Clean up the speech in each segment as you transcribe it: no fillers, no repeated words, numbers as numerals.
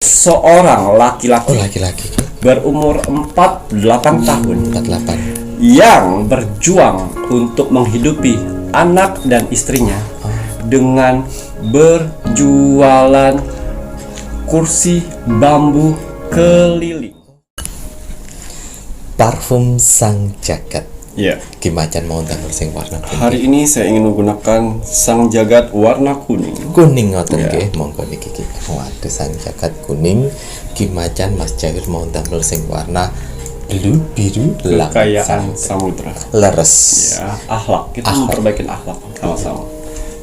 Seorang laki-laki laki-laki berumur 48 tahun 48. yang berjuang untuk menghidupi anak dan istrinya dengan berjualan kursi bambu keliling. Parfum sang jagat. Ya, Kimacan mau damel sing warna kuning. hari ini saya ingin menggunakan sang jagat warna kuning. Kuning ngoten Ya. nggih, monggo niki. Waduh sang jagat kuning. Kimacan Mas Jawir mau damel sing warna blue biru Kekayaan samudra. leres. Ya, akhlak. Kita memperbaiki akhlak sama-sama.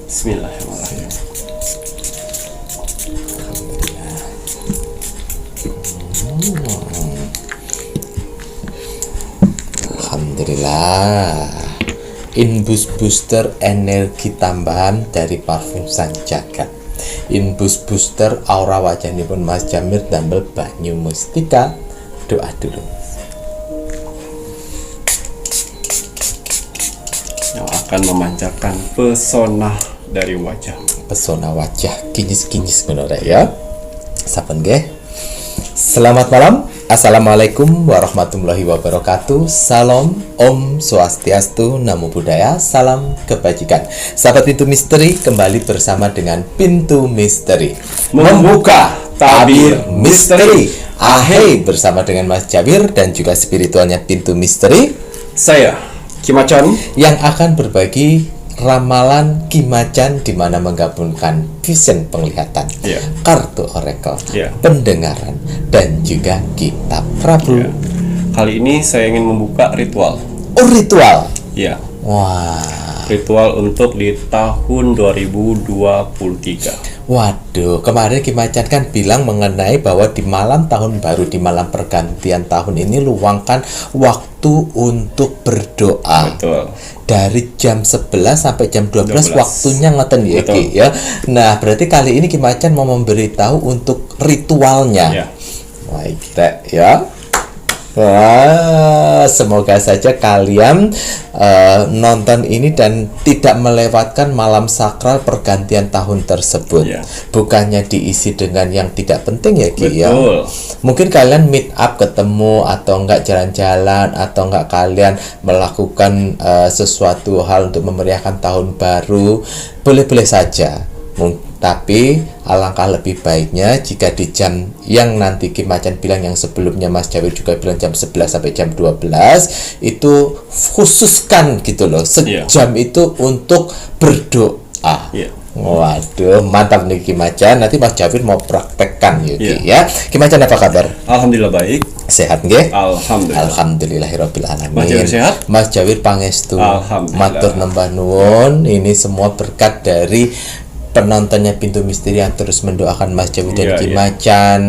Bismillahirrahmanirrahim. Alhamdulillah. Infus booster energi tambahan dari parfum sang jagat. Infus booster aura wajahipun Mas Jamir damel banyu mustika. Doa dulu. Yang akan memancarkan pesona dari wajah. Pesona wajah kinyis-kinyis ngono rek ya. Saben nggih. Selamat malam. Assalamualaikum warahmatullahi wabarakatuh. Salam Om Swastiastu, Namo Buddhaya, salam kebajikan. Sahabat Pintu Misteri, kembali bersama dengan Pintu Misteri Membuka tabir misteri. Ahai, bersama dengan Mas Jawir dan juga spiritualnya Pintu Misteri Saya Kimacan yang akan berbagi ramalan Kimacan di mana menggabungkan vision penglihatan, Ya. kartu oracle, Ya. pendengaran dan juga kitab Prabu. Ya. Kali ini saya ingin membuka ritual. Oh, ritual. Ya, Wah. ritual untuk di tahun 2023. Waduh, kemarin Kimacan kan bilang mengenai bahwa di malam tahun baru, di malam pergantian tahun ini luangkan waktu untuk berdoa. Betul. Dari jam 11 sampai jam 12 12. waktunya ngoten ya, Betul. Ki, ya. Nah, berarti kali ini Kimacan mau memberitahu untuk ritualnya. Ya. Baik, Rek, ya. Wah, semoga saja kalian nonton ini dan tidak melewatkan malam sakral pergantian tahun tersebut. Ya. Bukannya diisi dengan yang tidak penting ya, Ki, ya. Betul. Mungkin kalian meet up ketemu atau enggak jalan-jalan atau enggak kalian melakukan sesuatu hal untuk memeriahkan tahun baru, boleh-boleh saja. Tapi alangkah lebih baiknya jika di jam yang nanti Kimacan bilang, yang sebelumnya Mas Jawir juga bilang jam 11 sampai jam 12, itu khususkan gitu loh, sejam itu untuk berdoa. Ya. Waduh, mantap nih Kimacan. Nanti Mas Jawir mau praktekkan ya, Ki, Ya. ya. Kimacan apa kabar? Alhamdulillah baik. Sehat nggih? Alhamdulillah. Alhamdulillahirabbil alamin. Mas Jawir sehat? Mas Jawir pangestu. Alhamdulillah. Matur nembah nuwun. Ini semua berkat dari penontonnya Pintu Misteri yang terus mendoakan Mas Jawir dan Iya, Kimacan,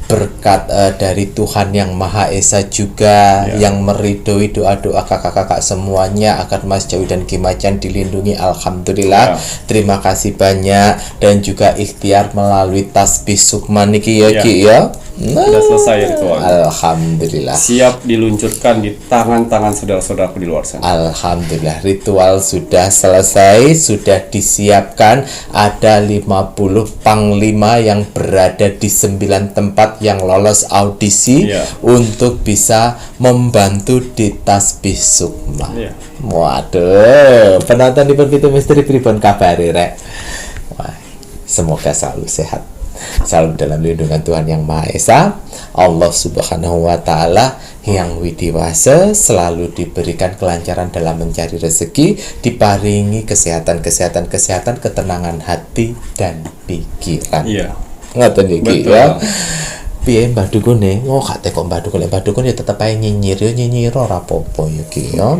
berkat dari Tuhan yang Maha Esa juga, yang meridhoi doa-doa kakak-kakak semuanya agar Mas Jawir dan Kimacan dilindungi. Alhamdulillah. Ya. Terima kasih banyak, dan juga ikhtiar melalui tasbih sukma niki ya, Ya. Ki, ya. Sudah selesai ritual. Alhamdulillah. Siap diluncurkan di tangan-tangan saudara-saudaraku di luar sana. Alhamdulillah, ritual sudah selesai, sudah disiapkan. Ada 50 panglima yang berada di 9 tempat yang lolos audisi, Ya. untuk bisa membantu di tasbih sukma. Ya. Waduh, penonton di Pintu Misteri pripun kabare, Rek? Wah, semoga selalu sehat, selalu dalam lindungan Tuhan yang Maha Esa. Allah Subhanahu wa Ta'ala yang widiwasa selalu diberikan kelancaran dalam mencari rezeki, diparingi kesehatan, ketenangan hati dan pikiran. Iya. Ngoten iki Betul. ya. Piye Mbah Dukune? Oh, gak teko Mbah Dukun. Mbah Dukun ya tetep ae nyinyir ora apa-apa ya Ki ya.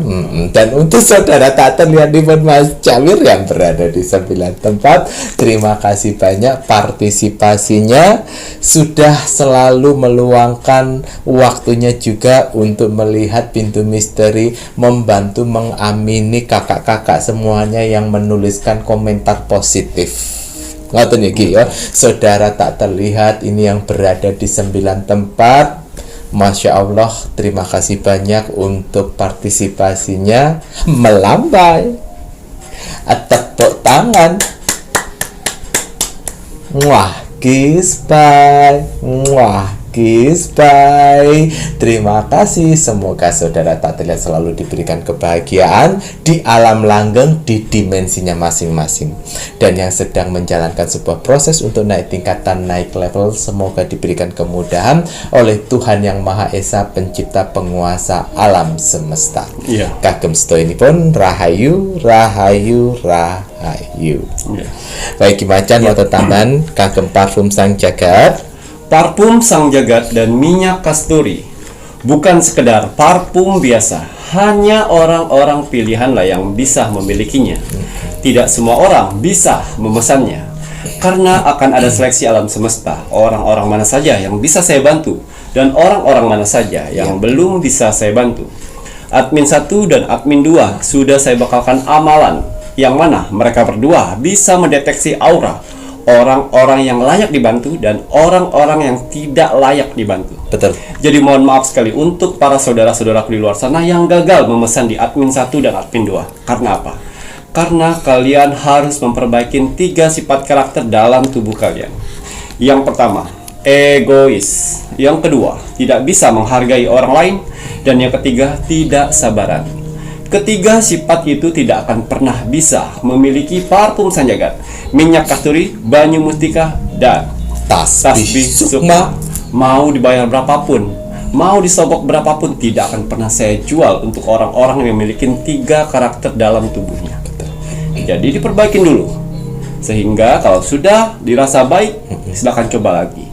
Dan untuk saudara tak terlihat di Mas Jawir yang berada di 9 tempat, terima kasih banyak partisipasinya, sudah selalu meluangkan waktunya juga untuk melihat Pintu Misteri, membantu mengamini kakak-kakak semuanya yang menuliskan komentar positif. Ngoten iki ya, saudara tak terlihat ini yang berada di 9 tempat. Masya Allah, terima kasih banyak untuk partisipasinya. Melambai, tepuk tangan. Wah, Kiss bye. Wah, kiss bye. Terima kasih. Semoga saudara tak terlihat selalu diberikan kebahagiaan di alam langgeng di dimensinya masing-masing. Dan yang sedang menjalankan sebuah proses untuk naik tingkatan, naik level, semoga diberikan kemudahan oleh Tuhan Yang Maha Esa, pencipta penguasa alam semesta. Iya. Kagem sedoyonipun rahayu, rahayu, rahayu. Iya. Baik Macan mau tambahan kagem parfum sang jagat. Parfum sang jagat dan minyak kasturi bukan sekedar parfum biasa. Hanya orang-orang pilihanlah yang bisa memilikinya. Tidak semua orang bisa memesannya. Karena akan ada seleksi alam semesta. Orang-orang mana saja yang bisa saya bantu dan orang-orang mana saja yang belum bisa saya bantu. Admin 1 dan admin 2 sudah saya bakalkan amalan yang mana mereka berdua bisa mendeteksi aura orang-orang yang layak dibantu dan orang-orang yang tidak layak dibantu. Betul. Jadi mohon maaf sekali untuk para saudara-saudaraku di luar sana yang gagal memesan di admin 1 dan admin 2. Karena apa? Karena kalian harus memperbaiki 3 sifat karakter dalam tubuh kalian. Yang pertama, egois. Yang kedua, tidak bisa menghargai orang lain. Dan yang ketiga, tidak sabaran. Ketiga sifat itu tidak akan pernah bisa memiliki parfum sang jagat, minyak kasturi, banyu mustika, dan tasbih sukma. Mau dibayar berapapun, mau disogok berapapun, tidak akan pernah saya jual untuk orang-orang yang memiliki 3 karakter dalam tubuhnya. Jadi diperbaikin dulu, sehingga kalau sudah dirasa baik, silakan coba lagi.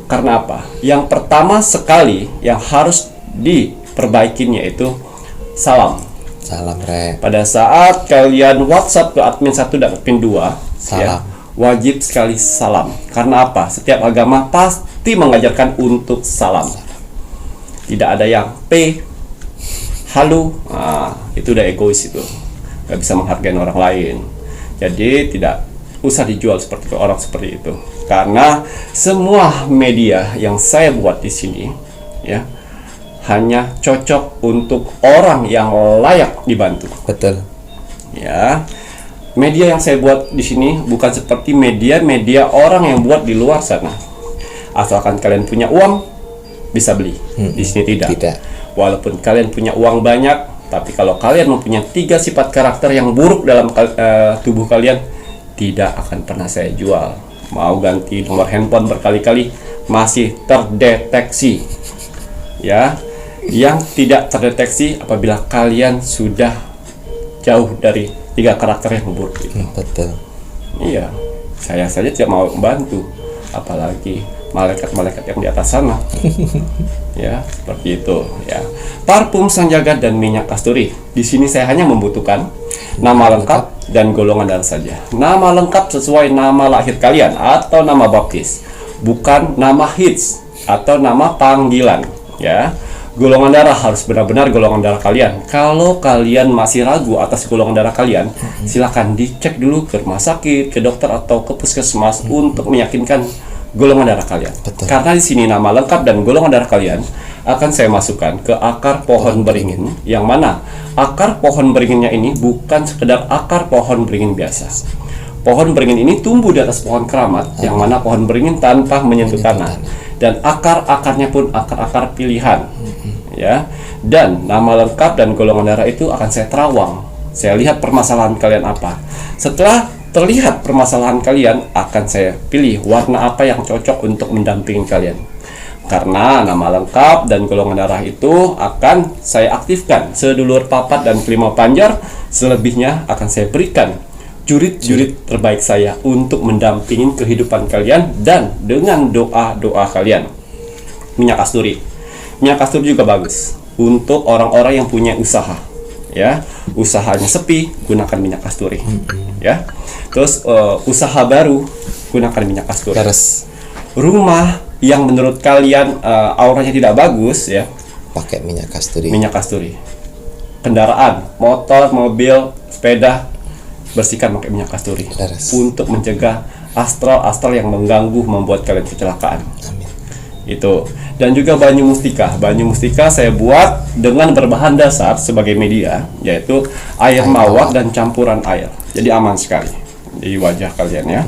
Karena apa? Yang pertama sekali yang harus diperbaikinya itu salam. Salam Re. Pada saat kalian WhatsApp ke admin 1 dan admin 2, Salam. wajib sekali salam. Karena apa? Setiap agama pasti mengajarkan untuk salam. Tidak ada yang P, halo, itu udah egois itu. Gak bisa menghargai orang lain. Jadi tidak usah dijual seperti orang seperti itu. Karena semua media yang saya buat di sini, ya, hanya cocok untuk orang yang layak dibantu. Betul. Ya, media yang saya buat di sini bukan seperti media-media orang yang buat di luar sana. Asalkan kalian punya uang, bisa beli. Di sini tidak. Walaupun kalian punya uang banyak, tapi kalau kalian mempunyai 3 sifat karakter yang buruk dalam tubuh kalian, tidak akan pernah saya jual. Mau ganti nomor handphone berkali-kali, masih terdeteksi. Ya. Yang tidak terdeteksi apabila kalian sudah jauh dari 3 karakter yang buruk itu. Betul. Iya, saya saja tidak mau membantu, apalagi malaikat-malaikat yang di atas sana. Ya, seperti itu. Ya, parfum sang jagat dan minyak kasturi. Di sini saya hanya membutuhkan nama lengkap dan golongan darah saja. Nama lengkap sesuai nama lahir kalian atau nama baptis, bukan nama hits atau nama panggilan. Ya. Golongan darah harus benar-benar golongan darah kalian. Kalau kalian masih ragu atas golongan darah kalian, silakan dicek dulu ke rumah sakit, ke dokter atau ke puskesmas untuk meyakinkan golongan darah kalian. Betul. Karena di sini nama lengkap dan golongan darah kalian akan saya masukkan ke akar pohon beringin, yang mana akar pohon beringinnya ini bukan sekedar akar pohon beringin biasa. Pohon beringin ini tumbuh di atas pohon keramat, yang mana pohon beringin tanpa menyentuh tanah, dan akar-akarnya pun akar-akar pilihan. Ya, dan nama lengkap dan golongan darah itu akan saya terawang. Saya lihat permasalahan kalian apa. Setelah terlihat permasalahan kalian, akan saya pilih warna apa yang cocok untuk mendampingi kalian. Karena nama lengkap dan golongan darah itu akan saya aktifkan sedulur papat dan kelima panjar. Selebihnya akan saya berikan jurit-jurit terbaik saya untuk mendampingi kehidupan kalian dan dengan doa-doa kalian. Minyak kasturi. Minyak kasturi juga bagus untuk orang-orang yang punya usaha. Ya, usahanya sepi, gunakan minyak kasturi. Ya. Terus usaha baru, gunakan minyak kasturi. Terus Rumah yang menurut kalian auranya tidak bagus, ya, pakai minyak kasturi. minyak kasturi. Kendaraan, motor, mobil, sepeda, bersihkan pakai minyak kasturi. Terus. Untuk mencegah astral-astral yang mengganggu, membuat kalian kecelakaan. Amin. Itu. Dan juga banyu mustika. Banyu mustika saya buat dengan berbahan dasar sebagai media, yaitu air mawar dan campuran air. Jadi aman sekali. di wajah kalian ya.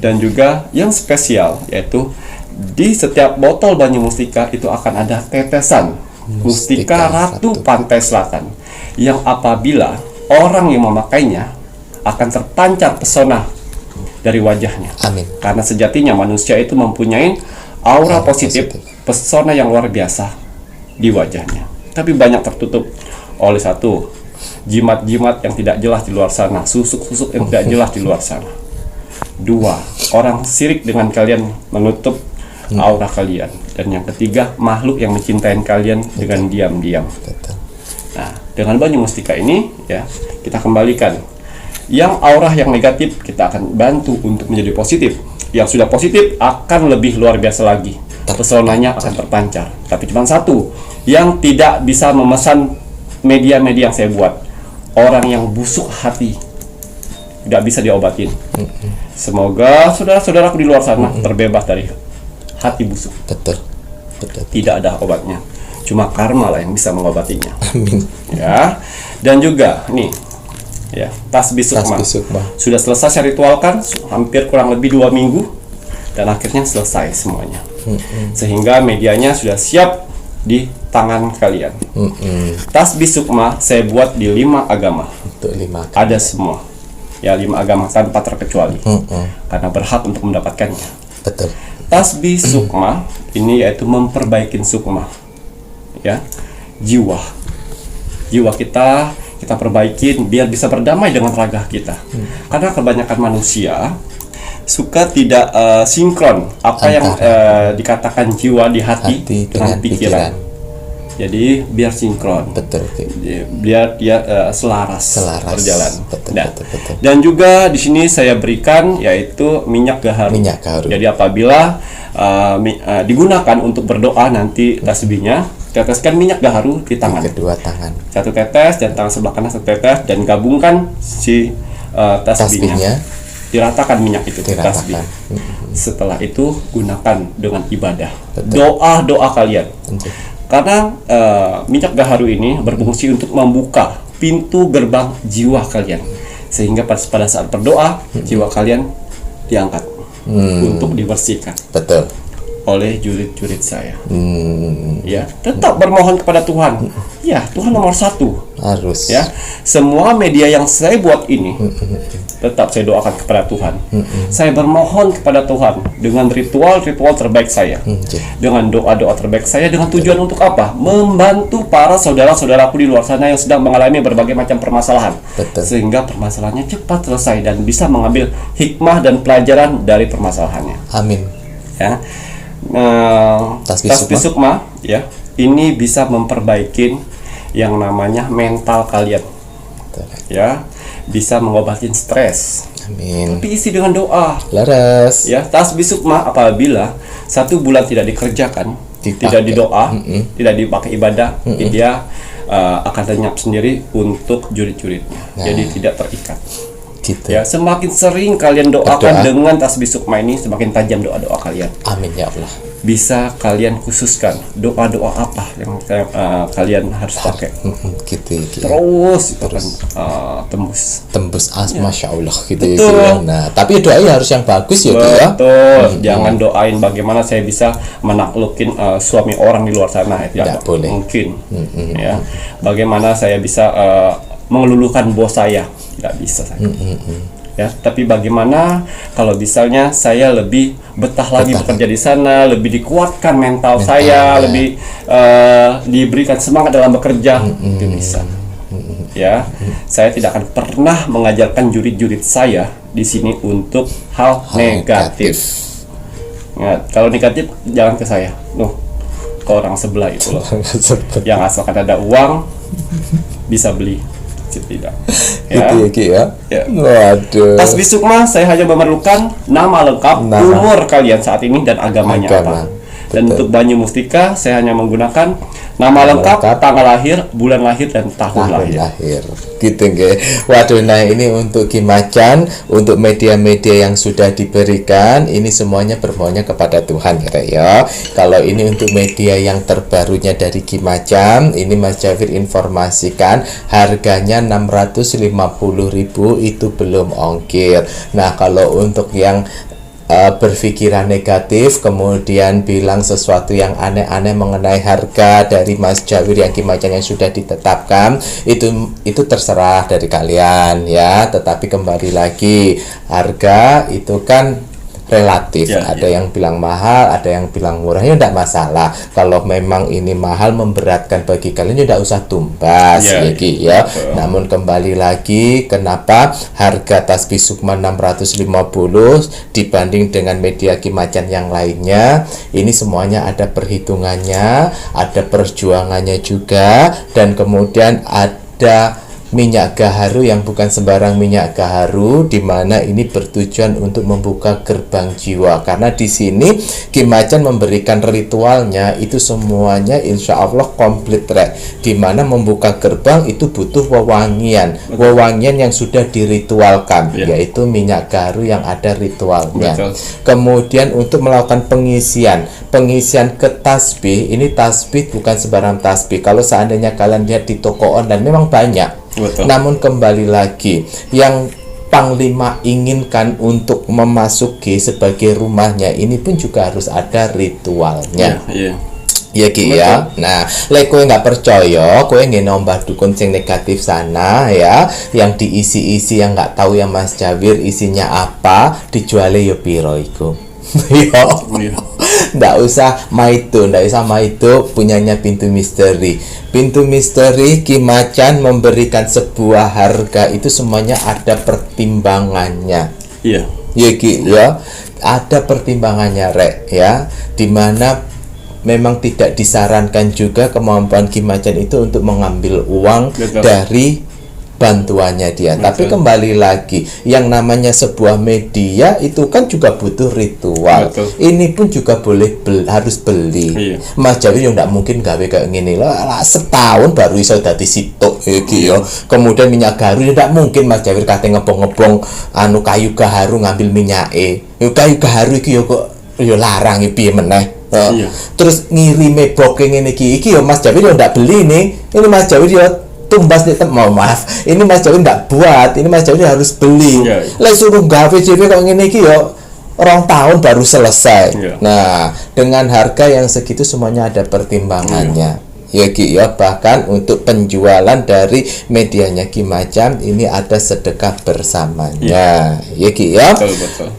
Dan juga yang spesial yaitu di setiap botol Banyu Mustika itu akan ada tetesan Mustika Ratu Pantai Selatan yang apabila orang yang memakainya akan terpancar pesona dari wajahnya. Amin. Karena sejatinya manusia itu mempunyai aura positif, pesona yang luar biasa di wajahnya. Tapi banyak tertutup oleh satu, jimat-jimat yang tidak jelas di luar sana, susuk-susuk yang tidak jelas di luar sana. Dua, orang sirik dengan kalian menutup aura kalian. Dan yang ketiga, makhluk yang mencintai kalian dengan diam-diam. Nah, dengan Banyu Mustika ini ya, kita kembalikan. Yang aura yang negatif kita akan bantu untuk menjadi positif. Yang sudah positif akan lebih luar biasa lagi. Pesonanya akan terpancar. Tapi cuma satu, yang tidak bisa memesan media-media yang saya buat. Orang yang busuk hati tidak bisa diobatin. Semoga saudara-saudaraku di luar sana terbebas dari hati busuk. Betul. Tidak ada obatnya. Cuma karma lah yang bisa mengobatinya. Amin. Ya. Dan juga nih ya, tasbih sukma. Sudah selesai saya ritualkan hampir kurang lebih 2 minggu dan akhirnya selesai semuanya. Sehingga medianya sudah siap di tangan kalian. Tasbih sukma saya buat di 5 agama. Untuk 5 agama. Ada semua. Ya, 5 agama tanpa terkecuali. Karena berhak untuk mendapatkannya. Betul. Tasbih sukma ini yaitu memperbaikin sukma. Ya. Jiwa kita perbaikin biar bisa berdamai dengan raga kita. Karena kebanyakan manusia suka tidak sinkron apa yang dikatakan jiwa di hati dengan pikiran. Jadi biar sinkron. Betul. Biar dia selaras berjalan. Betul. Dan juga di sini saya berikan yaitu minyak gaharu. Jadi apabila digunakan untuk berdoa nanti tasbihnya, teteskan minyak gaharu di tangan. Kedua tangan. 1 tetes dan tangan sebelah kanan 1 tetes dan gabungkan si tasbihnya. Diratakan minyak itu di tasbih. Setelah itu gunakan dengan ibadah. Doa kalian. Karena minyak gaharu ini berfungsi untuk membuka pintu gerbang jiwa kalian. Sehingga pada saat berdoa, jiwa kalian diangkat untuk dibersihkan. Betul. Oleh jurid-jurid saya. Ya, tetap bermohon kepada Tuhan. Ya, Tuhan nomor 1. Harus. Ya, semua media yang saya buat ini tetap saya doakan kepada Tuhan. Saya bermohon kepada Tuhan dengan ritual-ritual terbaik saya. Dengan doa-doa terbaik saya dengan tujuan untuk apa? Membantu para saudara-saudaraku di luar sana yang sedang mengalami berbagai macam permasalahan. Sehingga permasalahannya cepat selesai dan bisa mengambil hikmah dan pelajaran dari permasalahannya. Amin. Ya. Tasbih sukma ya, ini bisa memperbaiki yang namanya mental kalian. Ya, bisa mengobatin stres. Amin. Tapi isi dengan doa. Laras. Ya, tasbih sukma apabila 1 bulan tidak dikerjakan, tidak didoa, tidak dipakai ibadah, dia akan lenyap sendiri untuk jurid-juridnya. Jadi tidak terikat. Gitu. Ya, semakin sering kalian doakan dengan tasbih sukma ini, semakin tajam doa-doa kalian. Amin ya Allah. Bisa kalian khususkan doa-doa apa yang kalian harus pakai. Gitu. Terus itu kan tembus Masya Allah gitu ya. Nah, tapi doanya harus yang bagus ya. Betul. Jangan doain bagaimana saya bisa menaklukin suami orang di luar sana. Tidak boleh. Mungkin. Ya. Bagaimana saya bisa mengelulukan bos saya. Tidak bisa saya. Ya, tapi bagaimana kalau misalnya saya lebih betah lagi bekerja di sana, lebih dikuatkan mental saya, lebih diberikan semangat dalam bekerja, itu bisa. Ya, saya tidak akan pernah mengajarkan jurid-jurid saya di sini untuk hal negatif. Ya, kalau negatif jangan ke saya, ke orang sebelah itu loh. Yang asalkan ada uang bisa beli. Tidak. Ya. Ya. Waduh. Tasbih sukma saya hanya memerlukan nama lengkap, umur kalian saat ini dan agamanya apa. Dan untuk Banyu Mustika saya hanya menggunakan Nama lengkap, tanggal lahir, bulan lahir, dan tahun lahir. Gitu nggih. Waduh, nah ini untuk Ki Macan, untuk media-media yang sudah diberikan, ini semuanya bermaunya kepada Tuhan ya. Kalau ini untuk media yang terbarunya dari Ki Macan, ini Mas Jawir informasikan harganya 650.000, itu belum ongkir. Nah, kalau untuk yang berpikiran negatif kemudian bilang sesuatu yang aneh-aneh mengenai harga dari Mas Jawir yang Ki Macan yang sudah ditetapkan, itu terserah dari kalian ya. Tetapi kembali lagi, harga itu kan relatif, ada yang bilang mahal, ada yang bilang murah, ya tidak masalah. Kalau memang ini mahal memberatkan bagi kalian, ya tidak usah tumbas ya. Namun kembali lagi, kenapa harga tasbih Sukma 650 dibanding dengan media Ki Macan yang lainnya? Ini semuanya ada perhitungannya, ada perjuangannya juga, dan kemudian ada minyak gaharu yang bukan sembarang minyak gaharu, di mana ini bertujuan untuk membuka gerbang jiwa. Karena di sini Ki Macan memberikan ritualnya itu semuanya insya Allah komplit, di mana membuka gerbang itu butuh wewangian yang sudah diritualkan, yaitu minyak gaharu yang ada ritualnya. Kemudian untuk melakukan pengisian ke tasbih, ini tasbih bukan sembarang tasbih. Kalau seandainya kalian lihat di toko online memang banyak. Namun kembali lagi, yang Panglima inginkan untuk memasuki sebagai rumahnya ini pun juga harus ada ritualnya. Ya Ki ya. Nah, lek kowe nggak percaya, kowe nggih nombah dukun sing negatif sana ya, yang diisi-isi yang nggak tahu ya Mas Jawir isinya apa, dijualnya yo piro iku. Nggak usah Maido punyanya Pintu Misteri. Pintu Misteri Ki Macan memberikan sebuah harga, itu semuanya ada pertimbangannya. Ya Ki ya, ada pertimbangannya ya, dimana memang tidak disarankan juga kemampuan Ki Macan itu untuk mengambil uang dari bantuannya dia. Tapi kembali lagi, yang namanya sebuah media itu kan juga butuh ritual. Ini pun juga harus beli. Mas Jawir yang tidak mungkin gawe kayak gini lah, setahun baru iso dadi sitok iki yo. Kemudian minyak gaharu tidak mungkin Mas Jawir kate ngebong-ngebong kayu gaharu ngambil minyake. Kayu gaharu iki yo kok yo larang piye meneh. Terus ngirime boke ngene iki yo Mas Jawir yo ndak beli nih. Ini Mas Jawir yo tumbas nih, maaf, ini Mas Jawir nggak buat, ini Mas Jawir harus beli. Lah suruh gawe JP kok ngene iki yo 2 tahun baru selesai. Nah, dengan harga yang segitu semuanya ada pertimbangannya. Ya Ki ya, bahkan untuk penjualan dari medianya Ki Macan ini ada sedekah bersamanya. Ya Ki ya. Betul.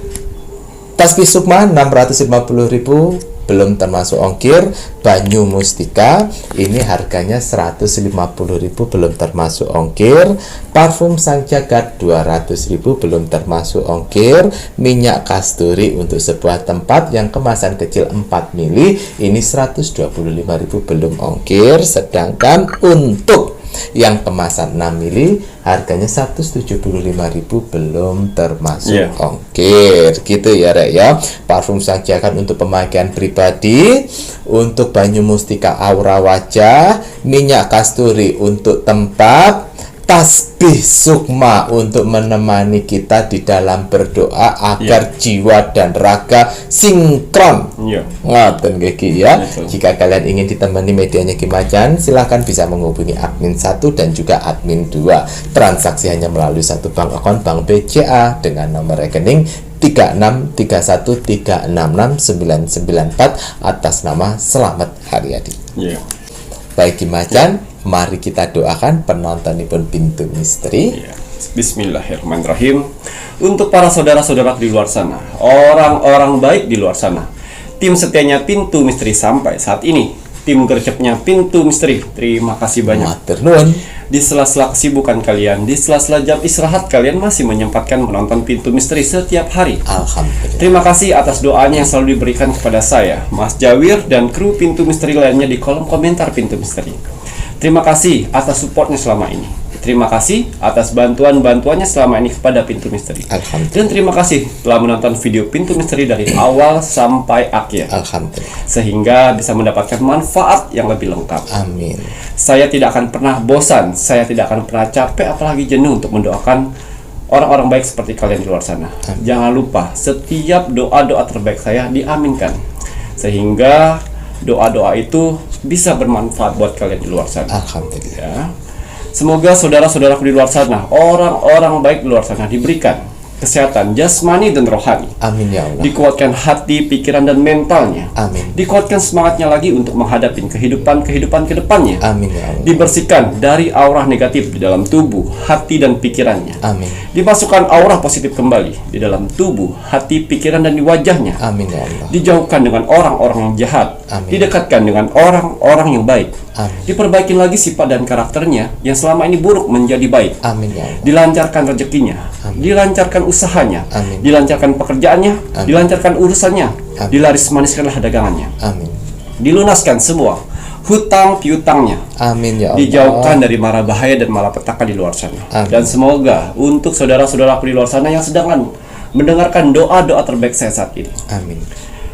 Tasbih Sukma 650.000 belum termasuk ongkir. Banyu Mustika ini harganya 150.000 belum termasuk ongkir. Parfum Sang Jagat 200.000 belum termasuk ongkir. Minyak kasturi untuk sebuah tempat yang kemasan kecil 4 mili ini 125.000 belum ongkir. Sedangkan untuk yang kemasan 6 mili harganya 175.000 belum termasuk ongkir. Gitu ya Rek ya. Parfum Sang Jagat untuk pemakaian pribadi, untuk Banyu Mustika aura wajah, minyak kasturi untuk tempat, tasbih Sukma untuk menemani kita di dalam berdoa agar jiwa dan raga sinkron. Ngoten Ki ya. Jika kalian ingin ditemani medianya Ki Macan, silahkan bisa menghubungi admin 1 dan juga admin 2. Transaksi hanya melalui satu bank akun Bank BCA dengan nomor rekening 3631366994 atas nama Selamat Haryadi. Baik Ki Macan, mari kita doakan penontonipun Pintu Misteri. Bismillahirrahmanirrahim. Untuk para saudara-saudara di luar sana, orang-orang baik di luar sana, tim setianya Pintu Misteri sampai saat ini, tim gercepnya Pintu Misteri, terima kasih banyak. Di sela-sela kesibukan kalian, di sela-sela jam istirahat kalian masih menyempatkan menonton Pintu Misteri setiap hari. Alhamdulillah. Terima kasih atas doanya yang selalu diberikan kepada saya, Mas Jawir, dan kru Pintu Misteri lainnya di kolom komentar Pintu Misteri. Terima kasih atas supportnya selama ini. Terima kasih atas bantuannya selama ini kepada Pintu Misteri. Alhamdulillah. Dan terima kasih telah menonton video Pintu Misteri dari awal sampai akhir, Alhamdulillah. sehingga bisa mendapatkan manfaat yang lebih lengkap. Amin. Saya tidak akan pernah bosan, saya tidak akan pernah capek apalagi jenuh untuk mendoakan orang-orang baik seperti kalian di luar sana. Jangan lupa, setiap doa-doa terbaik saya diaminkan, sehingga doa-doa itu bisa bermanfaat buat kalian di luar sana. Alhamdulillah. Ya. Semoga saudara-saudaraku di luar sana, orang-orang baik di luar sana diberikan kesehatan jasmani dan rohani, Amin ya Allah. dikuatkan hati, pikiran, dan mentalnya, Amin. dikuatkan semangatnya lagi untuk menghadapi kehidupan ke depannya, Amin ya Allah. dibersihkan dari aura negatif di dalam tubuh, hati, dan pikirannya, Amin. dimasukkan aura positif kembali di dalam tubuh, hati, pikiran, dan di wajahnya, Amin ya Allah. dijauhkan dengan orang-orang yang jahat, Amin. didekatkan dengan orang-orang yang baik, Amin. diperbaikin lagi sifat dan karakternya yang selama ini buruk menjadi baik, Amin ya Allah. dilancarkan rezekinya, dilancarkan usahanya, Amin. dilancarkan pekerjaannya, Amin. dilancarkan urusannya, Amin. dilaris-maniskanlah dagangannya, Amin. dilunaskan semua hutang piutangnya, Amin ya Allah. dijauhkan dari mara bahaya dan malapetaka di luar sana. Amin. Dan semoga untuk saudara-saudaraku di luar sana yang sedang mendengarkan doa-doa terbaik saya saat ini, Amin.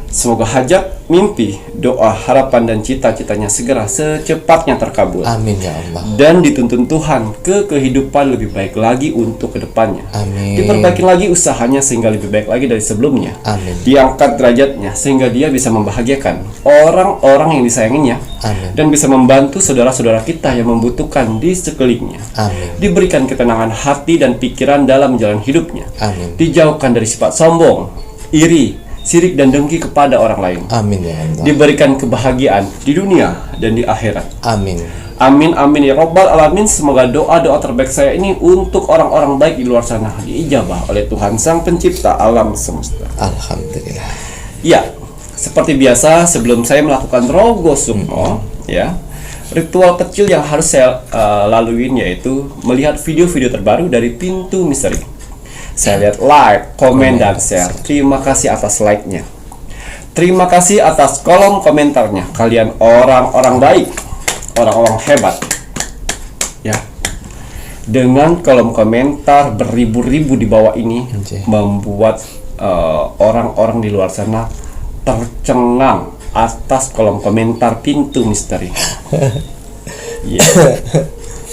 semoga hajat, mimpi, doa, harapan, dan cita-citanya segera secepatnya terkabul, Amin ya Allah. dan dituntun Tuhan ke kehidupan lebih baik lagi untuk kedepannya. Amin. Diperbaiki lagi usahanya sehingga lebih baik lagi dari sebelumnya. Amin. Diangkat derajatnya sehingga dia bisa membahagiakan orang-orang yang disayanginya, Amin. dan bisa membantu saudara-saudara kita yang membutuhkan di sekelilingnya. Amin. Diberikan ketenangan hati dan pikiran dalam menjalani hidupnya. Amin. Dijauhkan dari sifat sombong, iri, sirik, dan dengki kepada orang lain. Amin ya Allah. Diberikan kebahagiaan di dunia dan di akhirat. Amin. Amin amin ya robbal alamin. Semoga doa-doa terbaik saya ini untuk orang-orang baik di luar sana diijabah oleh Tuhan Sang Pencipta alam semesta. Alhamdulillah. Ya, seperti biasa sebelum saya melakukan rogo sukmo, ya, ritual kecil yang harus saya laluin yaitu melihat video-video terbaru dari Pintu Misteri. Saya lihat like, komen, dan share. Terima kasih atas like-nya. Terima kasih atas kolom komentarnya. Kalian orang-orang baik, orang-orang hebat. Ya. Dengan kolom komentar beribu-ribu di bawah ini Anjay. membuat orang-orang di luar sana tercengang atas kolom komentar Pintu Misteri. Ya.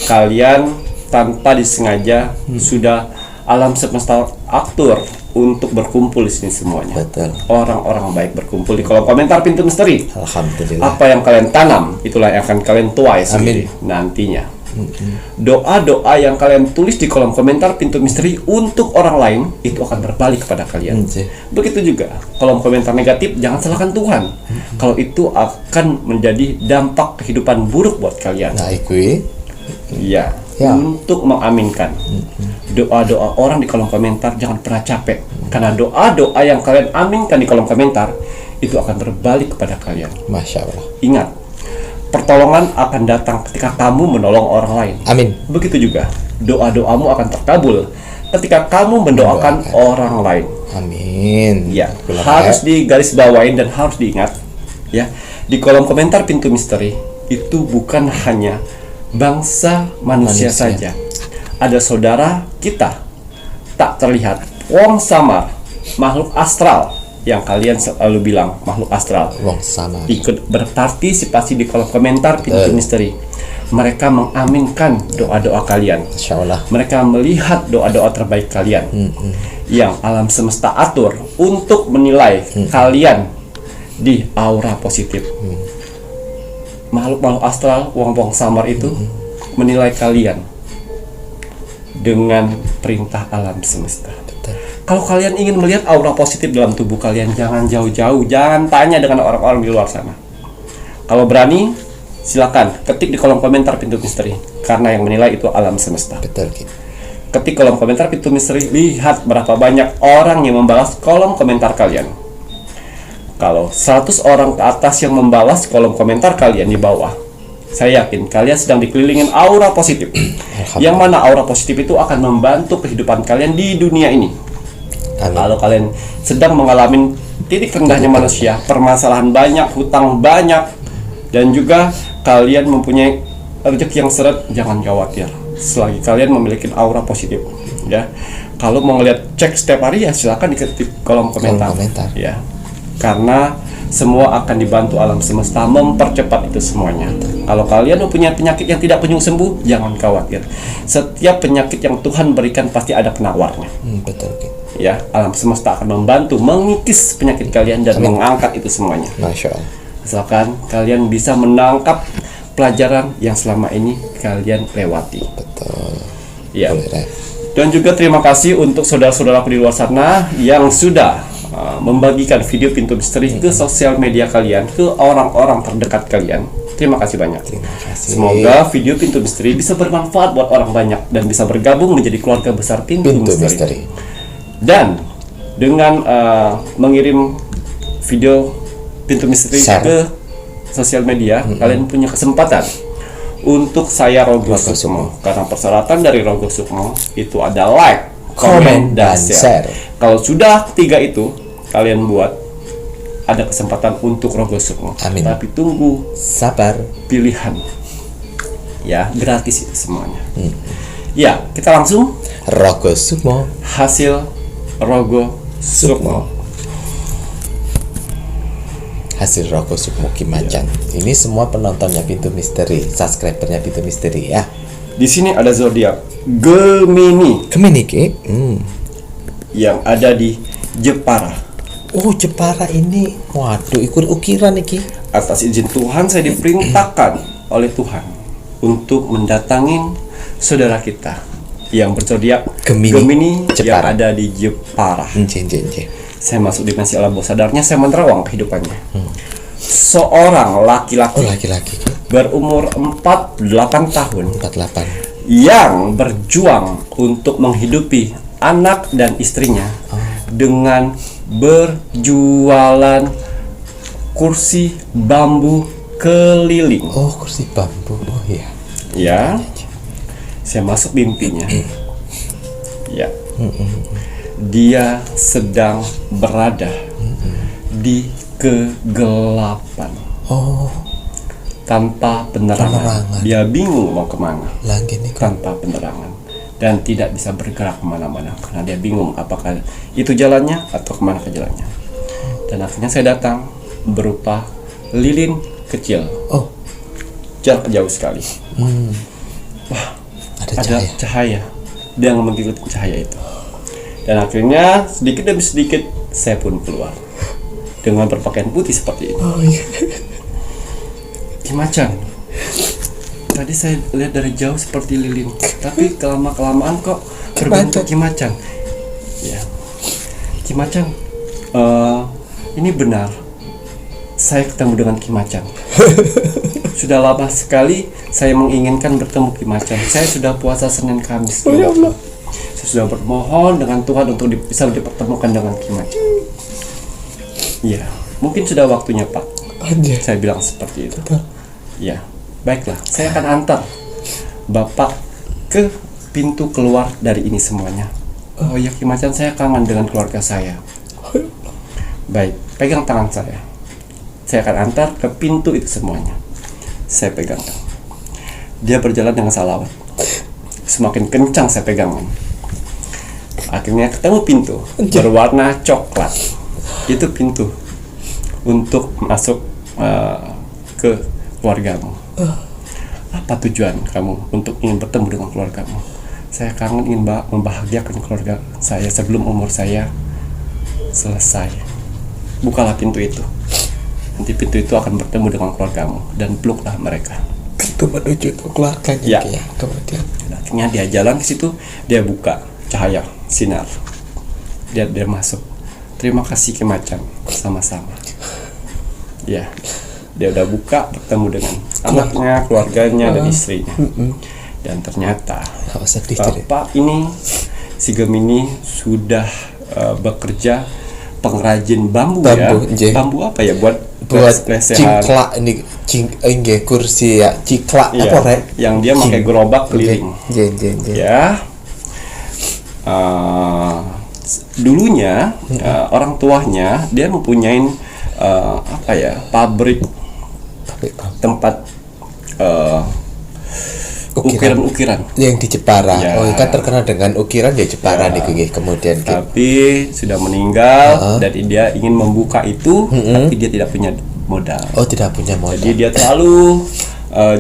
Kalian tanpa disengaja sudah alam semesta atur untuk berkumpul di sini semuanya. Betul. Orang-orang baik berkumpul di kolom komentar Pintu Misteri. Alhamdulillah. Apa yang kalian tanam, itulah yang akan kalian tuai sendiri nantinya. Doa-doa yang kalian tulis di kolom komentar Pintu Misteri untuk orang lain, itu akan berbalik kepada kalian. Anjay. Begitu juga kolom komentar negatif, jangan salahkan Tuhan. Kalau itu akan menjadi dampak kehidupan buruk buat kalian. Nah, ikui. Iya, Ya. untuk mengaminkan doa-doa orang di kolom komentar, jangan pernah capek, karena doa-doa yang kalian aminkan di kolom komentar itu akan berbalik kepada kalian. Masya Allah. Ingat, pertolongan akan datang ketika kamu menolong orang lain. Amin. Begitu juga doa-doamu akan terkabul ketika kamu mendoakan orang lain. Amin. Ya, Betul, harus ya. digarisbawain dan harus diingat, ya, di kolom komentar Pintu Misteri itu bukan hanya bangsa manusia saja. Ada saudara kita tak terlihat, wong samar, makhluk astral yang kalian selalu bilang makhluk astral, Wong sama. ikut berpartisipasi di kolom komentar Pintu Misteri. Mereka mengaminkan doa-doa kalian. Insya Allah. Mereka melihat doa-doa terbaik kalian yang alam semesta atur untuk menilai kalian di aura positif. Makhluk-makhluk astral, wong-wong samar itu menilai kalian dengan perintah alam semesta. Betul. Kalau kalian ingin melihat aura positif dalam tubuh kalian, jangan jauh-jauh, jangan tanya dengan orang-orang di luar sana. Kalau berani, silakan ketik di kolom komentar Pintu Misteri, karena yang menilai itu alam semesta. Betul gitu. Ketik kolom komentar Pintu Misteri, lihat berapa banyak orang yang membalas kolom komentar kalian. Kalau 100 orang ke atas yang membalas kolom komentar kalian di bawah, saya yakin kalian sedang dikelilingin aura positif. Yang mana aura positif itu akan membantu kehidupan kalian di dunia ini. Amin. Kalau kalian sedang mengalami titik rendahnya manusia, permasalahan banyak, hutang banyak, dan juga kalian mempunyai rezeki yang seret, jangan khawatir. selagi kalian memiliki aura positif, ya. Kalau mau ngeliat cek setiap hari ya silakan diketik kolom komentar. Ya, karena semua akan dibantu alam semesta mempercepat itu semuanya. Kalau kalian mempunyai penyakit yang tidak kunjung sembuh, jangan khawatir. Setiap penyakit yang Tuhan berikan pasti ada penawarnya. Betul. Ya, alam semesta akan membantu mengikis penyakit kalian dan mengangkat itu semuanya. Masya Allah. Asalkan kalian bisa menangkap pelajaran yang selama ini kalian lewati. Betul. Ya. Boleh. Dan juga terima kasih untuk saudara-saudaraku di luar sana yang sudah membagikan video pintu misteri ke sosial media kalian, ke orang-orang terdekat kalian. Terima kasih banyak. Terima kasih. Semoga video pintu misteri bisa bermanfaat buat orang banyak dan bisa bergabung menjadi keluarga besar pintu misteri. Dan dengan mengirim video pintu misteri ke sosial media, kalian punya kesempatan untuk saya Rogo Sukmo. Karena persyaratan dari Rogo Sukmo itu ada like, komen, dan share. Kalau sudah ketiga itu kalian buat, ada kesempatan untuk Rogo Sukmo. Amin. Tapi tunggu Sabar. pilihan. Ya, gratis itu semuanya. Ya, kita langsung Rogo Sukmo. hasil Rogo Sukmo. Hasil Rogo Sukmo Kimacan. Ini semua penontonnya Pintu Misteri, subscribernya Pintu Misteri ya. Di sini ada zodiak Gemini Gemini ki. yang ada di Jepara. Oh, Jepara ini. Waduh, ikut ukiran iki. Atas izin Tuhan saya diperintahkan oleh Tuhan untuk mendatangin saudara kita yang berzodiak Gemini yang Jepara. ada di Jepara. Nje. Saya masuk dimensi alam bawah sadarnya, saya menerawang kehidupannya. Seorang laki-laki Laki-laki berumur 48 tahun 48. yang berjuang untuk menghidupi anak dan istrinya dengan berjualan kursi bambu keliling. Oh, kursi bambu. Oh iya. Ya, saya masuk mimpinya. Ya, dia sedang berada di kegelapan. Oh, tanpa penerangan. Dia bingung mau kemana lagi nih. tanpa penerangan dan tidak bisa bergerak kemana-mana karena dia bingung apakah itu jalannya atau kemana ke jalannya. Dan akhirnya saya datang berupa lilin kecil. Oh, Jarak jauh sekali. Wah, ada ada cahaya. cahaya. Dia mengikuti cahaya itu. Dan akhirnya sedikit demi sedikit saya pun keluar dengan berpakaian putih seperti ini. Oh iya. Kimacan. Tadi saya lihat dari jauh seperti lilin, tapi kelamaan kok berbentuk Kimacan. Ya, Kimacan. Ini benar. Saya ketemu dengan Kimacan. Sudah lama sekali saya menginginkan bertemu Kimacan. Saya sudah puasa Senin Kamis. Saya sudah bermohon dengan Tuhan untuk bisa dipertemukan dengan Kimacan. Ya, mungkin sudah waktunya, Pak. Saya bilang seperti itu. Ya, baiklah. Saya akan antar Bapak ke pintu keluar dari ini semuanya. Oh ya, Kimacan, saya kangen dengan keluarga saya. Baik, pegang tangan saya. Saya akan antar ke pintu itu semuanya. Saya pegang. Dia berjalan dengan salawat. Semakin kencang saya pegang. Akhirnya ketemu pintu berwarna coklat. Itu pintu untuk masuk ke keluargamu. Apa tujuan kamu untuk ingin bertemu dengan keluargamu? Saya kangen ingin membahagiakan keluarga saya sebelum umur saya selesai. Bukalah pintu itu. Nanti pintu itu akan bertemu dengan keluargamu dan peluklah mereka. Pintu menuju ke keluarganya. Ya. Kemudian Akhirnya dia jalan ke situ, dia buka cahaya sinar. Dia masuk. Terima kasih Kimacan, sama-sama. Ya, dia udah buka bertemu dengan anaknya, keluarganya dan istrinya. Dan ternyata Bapak ini si Gemini sudah bekerja pengrajin bambu ya. Bambu apa ya buat ciklak ini kursi ya ciklak ya, apa rek yang dia pakai gerobak keliling. Ya. Dulunya orang tuanya dia mempunyai apa ya pabrik tempat ukiran-ukiran yang di Jepara. Ya. Oh, kan terkenal dengan ukiran di Jepara Ya. nih kemudian Ki. tapi sudah meninggal dan dia ingin membuka itu tapi dia tidak punya modal. Oh, tidak punya modal. Jadi dia selalu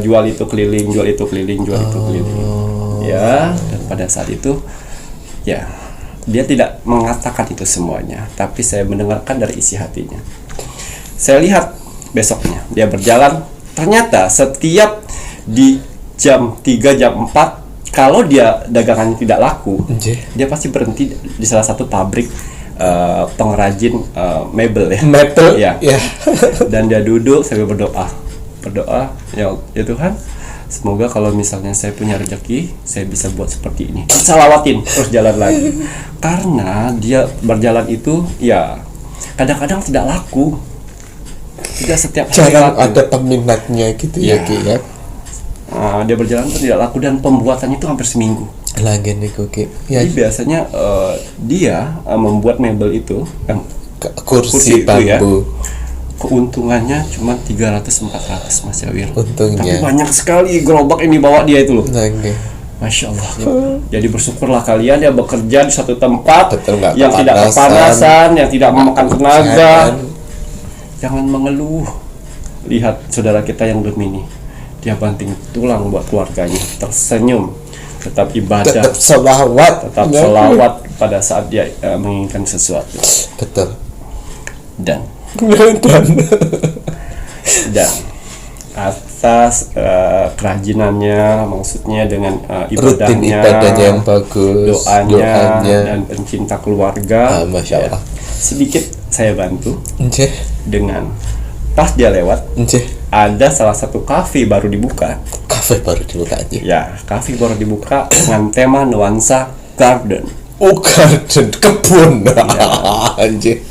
jual itu keliling, jual itu keliling, jual itu keliling. Ya, dan pada saat itu ya dia tidak mengatakan itu semuanya, tapi saya mendengarkan dari isi hatinya. Saya lihat besoknya dia berjalan, ternyata setiap di jam 3, jam 4 kalau dia dagangannya tidak laku, dia pasti berhenti di salah satu pabrik pengrajin mebel ya. Metal Ya. ya. Dan dia duduk sambil berdoa ya Tuhan, semoga kalau misalnya saya punya rezeki saya bisa buat seperti ini, salawatin terus jalan lagi. Karena dia berjalan itu ya kadang-kadang tidak laku, tidak setiap hari Jarang laku. ada peminatnya gitu ya, Ki ya. Dia berjalan itu tidak laku dan pembuatannya itu hampir seminggu. Lagi nih Ki. Ya, Jadi biasanya dia membuat mebel itu kursi itu ya, bambu. keuntungannya cuma 300-400 Mas Jawir. Untungnya. Tapi banyak sekali gerobak yang dibawa dia itu loh. Lagi. Masya Allah. Jadi bersyukurlah kalian yang bekerja di satu tempat Betul, nggak yang tidak kepanasan, kepanasan, yang tidak memakan tenaga. Jangan. Jangan mengeluh. Lihat saudara kita yang Gemini, dia banting tulang buat keluarganya, tersenyum, tetap ibadah, Tetap selawat. tetap selawat pada saat dia menginginkan sesuatu. Betul. Dan Dan atas kerajinannya, maksudnya dengan rutin ibadahnya, ibadahnya yang bagus, doanya, dan pencinta keluarga. Masya Allah. Sedikit saya bantu Nggih. dengan pas dia lewat Nggih. ada salah satu kafe baru dibuka. Kafe baru dibuka aja. Ya, kafe baru dibuka dengan tema nuansa garden. Oh, garden, kebun. Anjir.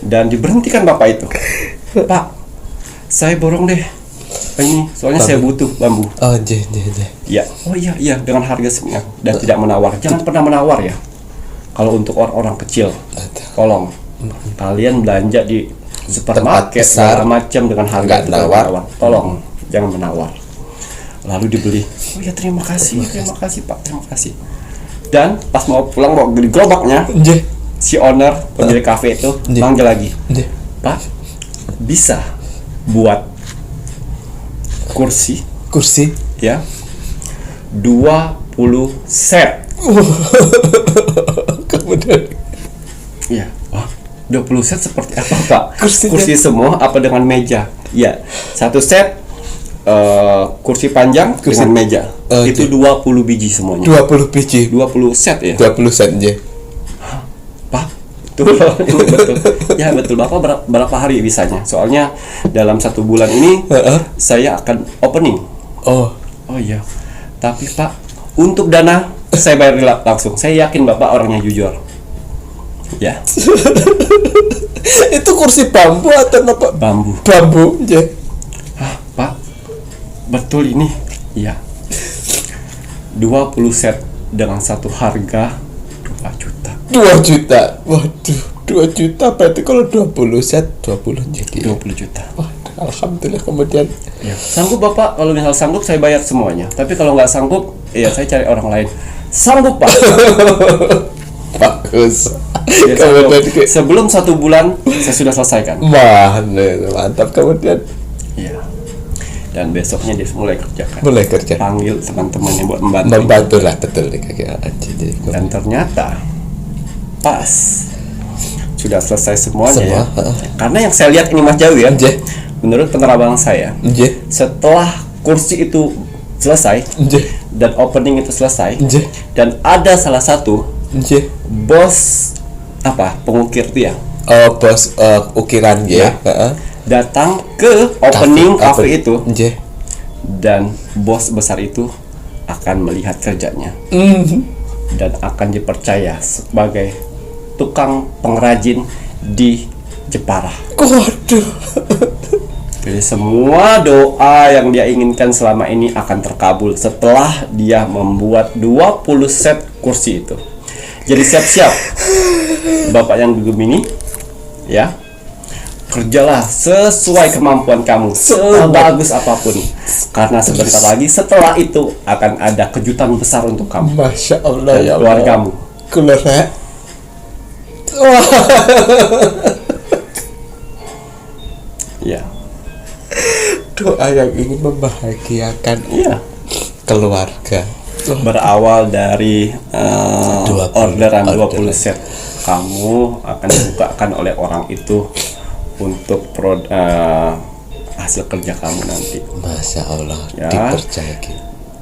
Dan diberhentikan bapak itu. Pak, saya borong deh ini, soalnya saya butuh bambu. Oh, nggih. Ya, oh iya dengan harga sekian dan tidak menawar. Jangan pernah menawar ya. Kalau untuk orang-orang kecil, tolong kalian belanja di supermarket besar, segala macam dengan harga nggak tidak nawar. Tolong jangan menawar. Lalu dibeli. Oh ya terima kasih Pak, terima kasih. Dan pas mau pulang bawa di gerobaknya, Nggih. si owner pemilik kafe itu Nggih. manggil lagi. Nggih. Pak, bisa buat kursi ya 20 set. Kemudian Ya, wah, 20 set seperti apa Pak? Kursinya. Kursi semua apa dengan meja? Ya, satu set kursi panjang dengan meja. Itu 20 biji semuanya. 20 biji. 20 set ya? 20 set nggih. Pak, betul. Ya betul. Bapak berapa hari bisanya? Soalnya dalam 1 bulan ini saya akan opening. Oh, iya. Tapi Pak, untuk dana saya bayar langsung. Saya yakin Bapak orangnya jujur. Ya, itu kursi bambu atau apa? bambu. Bambu, nggih. Pak, betul ini? Iya. 20 set dengan satu harga 2 juta. 2 juta. Waduh, 2 juta berarti kalau 20 set 20 jadi. 20 juta. Wah, alhamdulillah kemudian. Ya. Sanggup Bapak? Kalau misal sanggup saya bayar semuanya. Tapi kalau nggak sanggup, ya saya cari orang lain. Sanggup Pak. Bagus. Ya, Kemudian sanggup. Sebelum 1 bulan saya sudah selesaikan. mantap kemudian Iya. Dan besoknya dia mulai kerjakan. mulai kerja. Panggil teman-temannya buat membantu. Membantu lah betul nih kakek. Dan ternyata pas sudah selesai semuanya ya. Karena yang saya lihat ini Mas Jawi ya. Nggih. Menurut penerawangan saya, Nggih. setelah kursi itu selesai Nggih. dan opening itu selesai Nggih. dan ada salah satu Nggih. bos pengukir itu ya Oh, bos ukiran nggih. Ya. Heeh. datang ke opening cafe itu Nggih. dan bos besar itu akan melihat kerjanya dan akan dipercaya sebagai tukang pengrajin di Jepara. Waduh. Jadi semua doa yang dia inginkan selama ini akan terkabul setelah dia membuat 20 set kursi itu. Jadi siap-siap Bapak yang Gemini ya. kerjalah sesuai kemampuan kamu, sebagus apapun, karena sebentar lagi setelah itu akan ada kejutan besar untuk kamu Masya Allah dan ya keluargamu. Keluarga. Wah. Ya, Doa yang ingin membahagiakan iya. keluarga. Berawal dari 20 orderan 20 orderan. set, kamu akan dibukakan oleh orang itu untuk hasil kerja kamu nanti. Masya Allah, Ya. dipercaya.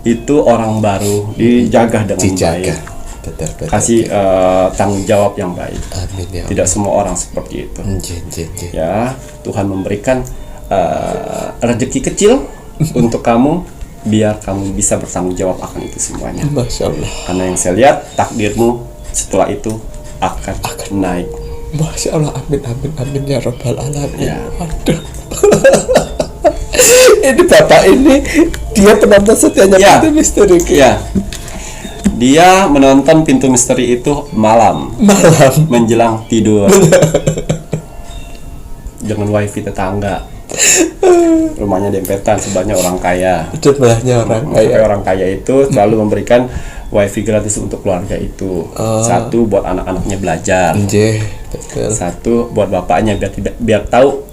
Itu orang baru dijaga dengan Dijaga. baik, Betul. kasih tanggung jawab yang baik. Amin ya. Tidak semua orang seperti itu. Jen. Ya, Tuhan memberikan rezeki kecil untuk kamu, biar kamu bisa bertanggung jawab akan itu semuanya. Masya Allah. Karena yang saya lihat, takdirmu setelah itu akan naik. Masya Allah, amin ya Rabbal Alamin. Ya. Waduh. Ini bapak ini, dia penonton setianya Ya. Pintu Misteri. Ya, dia menonton Pintu Misteri itu malam menjelang tidur. Dengan wifi tetangga, rumahnya dempetan, sebelahnya orang kaya. Sebelahnya orang Sampai kaya. orang kaya itu selalu memberikan wifi gratis untuk keluarga itu. Satu buat anak-anaknya belajar, Betul. satu buat bapaknya biar tahu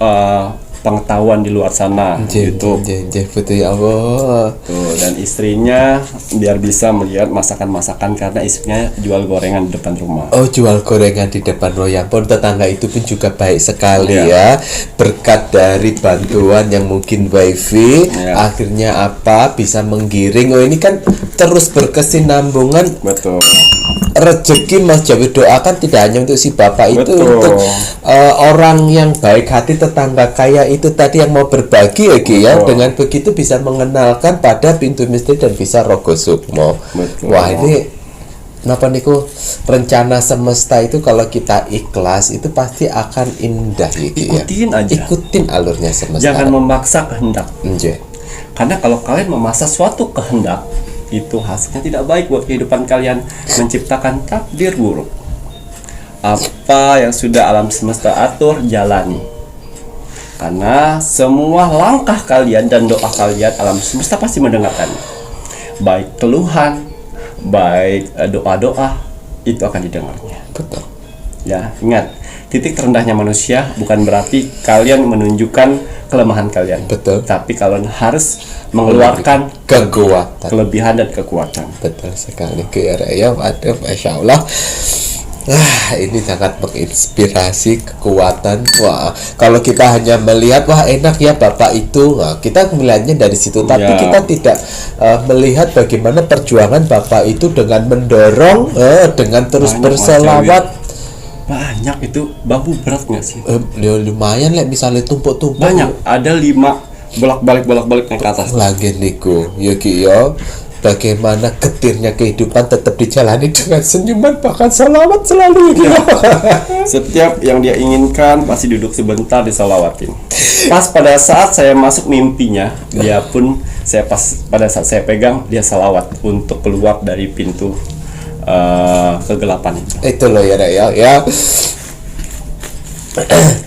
pengetahuan di luar sana gitu. Betul ya Allah. Tuh, dan istrinya biar bisa melihat masakan-masakan, karena istrinya jual gorengan di depan rumah. Oh, jual gorengan di depan royang pun tetangga itu pun juga baik sekali Iya. ya. Berkat dari bantuan yang mungkin wifi, Iya. akhirnya apa bisa menggiring. Oh, ini kan terus berkesinambungan Betul. rezeki. Mas Jawi doakan tidak hanya untuk si bapak itu, Betul. untuk orang yang baik hati, tetangga kaya itu tadi yang mau berbagi ya Ki ya. Betul. Dengan begitu bisa mengenalkan pada Pintu Misteri dan bisa Rogo Sukmo. Betul. Wah, ini kenapa niku rencana semesta itu kalau kita ikhlas itu pasti akan indah ya Ki ya. Ikutin aja. Ikutin alurnya semesta. Jangan memaksa kehendak. Nje. Karena kalau kalian memaksa suatu kehendak, itu hasilnya tidak baik buat kehidupan kalian, menciptakan takdir buruk. Apa yang sudah alam semesta atur, jalani. Karena semua langkah kalian dan doa kalian, alam semesta pasti mendengarkan. Baik keluhan, baik doa-doa, itu akan didengarnya. Betul. Ya, ingat, titik terendahnya manusia bukan berarti kalian menunjukkan kelemahan kalian. Betul. Tapi kalian harus mengeluarkan Kekuatan. kelebihan dan kekuatan. Betul sekali Ki ya. Waduh, Masya Allah. Ini sangat menginspirasi kekuatan. Wah, kalau kita hanya melihat wah enak ya bapak itu, nah, kita melihatnya dari situ. Tapi Ya. kita tidak melihat bagaimana perjuangan bapak itu dengan mendorong, dengan terus Banyak, berselawat. Banyak itu, bambu berat nggak sih? Ya, lumayan lah misalnya tumpuk-tumpuk. Banyak, ada 5 bolak-balik naik ke atas. Lagi niku, ya Ki ya. Bagaimana getirnya kehidupan tetap dijalani dengan senyuman, bahkan salawat selalu ya. Setiap yang dia inginkan pasti duduk sebentar disalawatin. Pas pada saat saya masuk mimpinya, dia pun pada saat saya pegang, dia salawat untuk keluar dari pintu kegelapan itu. Itu loh ya Rek, ya.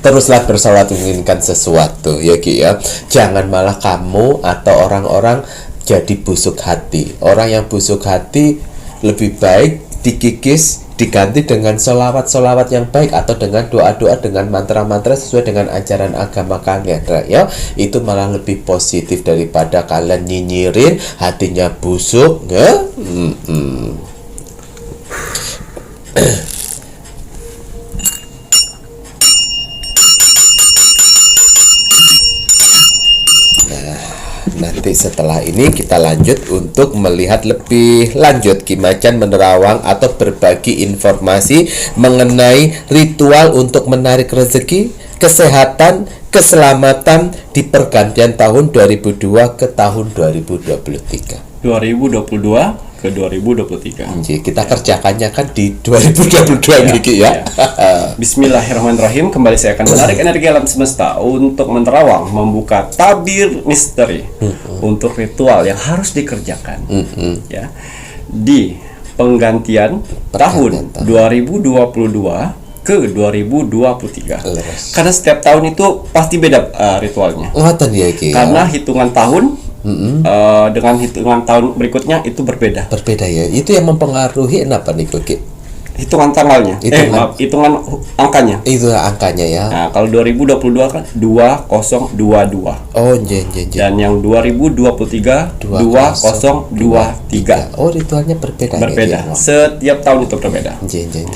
Teruslah bersalawat menginginkan sesuatu ya Ki ya. Jangan malah kamu atau orang-orang jadi busuk hati. Orang yang busuk hati lebih baik dikikis, diganti dengan solawat-solawat yang baik, atau dengan doa-doa, dengan mantra-mantra sesuai dengan ajaran agama kalian ya. Itu malah lebih positif daripada kalian nyinyirin hatinya busuk ya. Nanti setelah ini kita lanjut untuk melihat lebih lanjut Ki Macan menerawang atau berbagi informasi mengenai ritual untuk menarik rezeki, kesehatan, keselamatan di pergantian tahun 2002 ke tahun 2023. 2022 ke 2023. Jadi kita kerjakannya kan di 2022 Ki ya. Bismillahirrahmanirrahim. Kembali saya akan menarik energi alam semesta untuk menerawang, membuka tabir misteri untuk ritual yang harus dikerjakan. Ya. Di penggantian tahun 2022 ke 2023. Leres. Karena setiap tahun itu pasti beda ritualnya. Ngoten ya iki. Karena hitungan tahun dengan hitungan tahun berikutnya itu berbeda. Berbeda ya. Itu yang mempengaruhi apa nih Ki? Hitungan tanggalnya. Hitungan angkanya. Itu angkanya ya. Nah, kalau 2022 kan 2022. Oh, njen. Dan yang 2023 2023. Oh, ritualnya berbeda. Berbeda. Setiap tahun itu berbeda. Njen.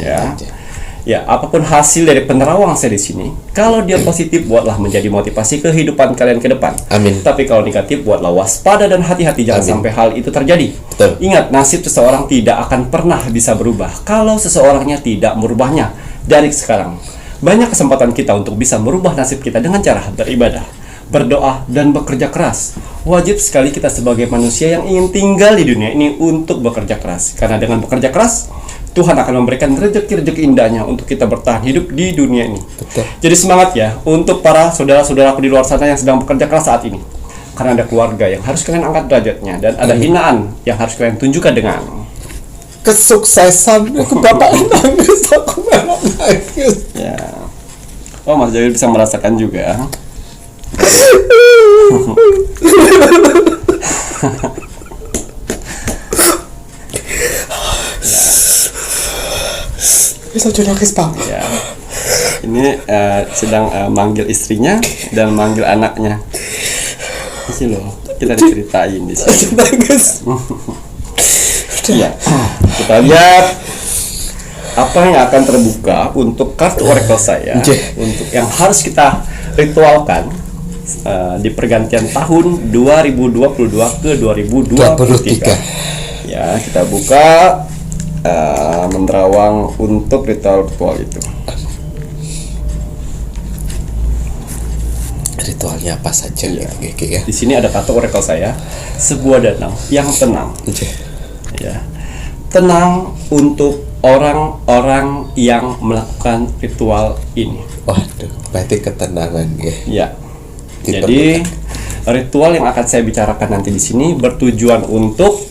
Ya, apapun hasil dari penerawang saya di sini, kalau dia positif buatlah menjadi motivasi kehidupan kalian ke depan. Amin. Tapi kalau negatif buatlah waspada dan hati-hati jangan sampai hal itu terjadi. Betul. Ingat, nasib seseorang tidak akan pernah bisa berubah kalau seseorangnya tidak merubahnya dari sekarang. Banyak kesempatan kita untuk bisa merubah nasib kita dengan cara beribadah, berdoa, dan bekerja keras. Wajib sekali kita sebagai manusia yang ingin tinggal di dunia ini untuk bekerja keras. Karena dengan bekerja keras, Tuhan akan memberikan rezeki-rezeki indahnya untuk kita bertahan hidup di dunia ini. Betul. Jadi semangat ya untuk para saudara-saudaraku di luar sana yang sedang bekerja keras saat ini. Karena ada keluarga yang harus kalian angkat derajatnya dan ada hinaan yang harus kalian tunjukkan dengan kesuksesan. Bapak nangis, aku nangis. ya. Oh, Mas Jawil bisa merasakan juga. Bisa nangis, Pak. Ya. Ini sedang manggil istrinya dan manggil anaknya. Ini loh, kita diceritain di sini. Nangis. Ya. Kita lihat apa yang akan terbuka untuk kartu oracle saya untuk yang harus kita ritualkan di pergantian tahun 2022 ke 2023. Ya, kita buka menerawang untuk ritual itu. Ritualnya apa saja ya. Di sini ada kartu oracle saya, sebuah danau yang tenang. Ya. Tenang untuk orang-orang yang melakukan ritual ini. Waduh, berarti ketenangan ya. Ya. Jadi ritual yang akan saya bicarakan nanti di sini bertujuan untuk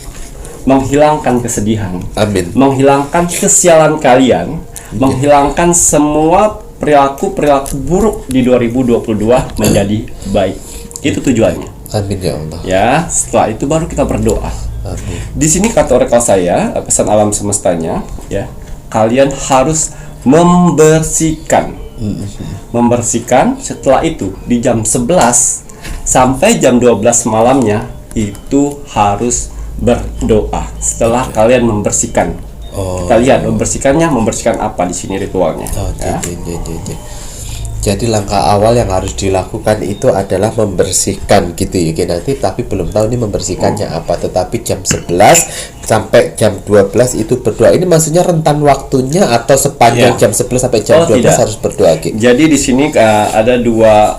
menghilangkan kesedihan, Amin. menghilangkan kesialan kalian, menghilangkan semua perilaku buruk di 2022 menjadi baik. Itu tujuannya. Amin ya Allah. Ya, setelah itu baru kita berdoa. Amin. Di sini kata oracle saya, pesan alam semestanya, ya, kalian harus membersihkan. Membersihkan. Setelah itu di jam 11 sampai jam 12 malamnya itu harus berdoa. Setelah kalian membersihkan. Kita lihat membersihkan apa di sini ritualnya. Ya. Jadi langkah awal yang harus dilakukan itu adalah membersihkan gitu ya nanti, tapi belum tahu ini membersihkannya apa. Tetapi jam 11 sampai jam 12 itu berdoa. Ini maksudnya rentan waktunya atau sepanjang jam 11 sampai jam 12 tidak. Harus berdoa gitu. Jadi di sini ada dua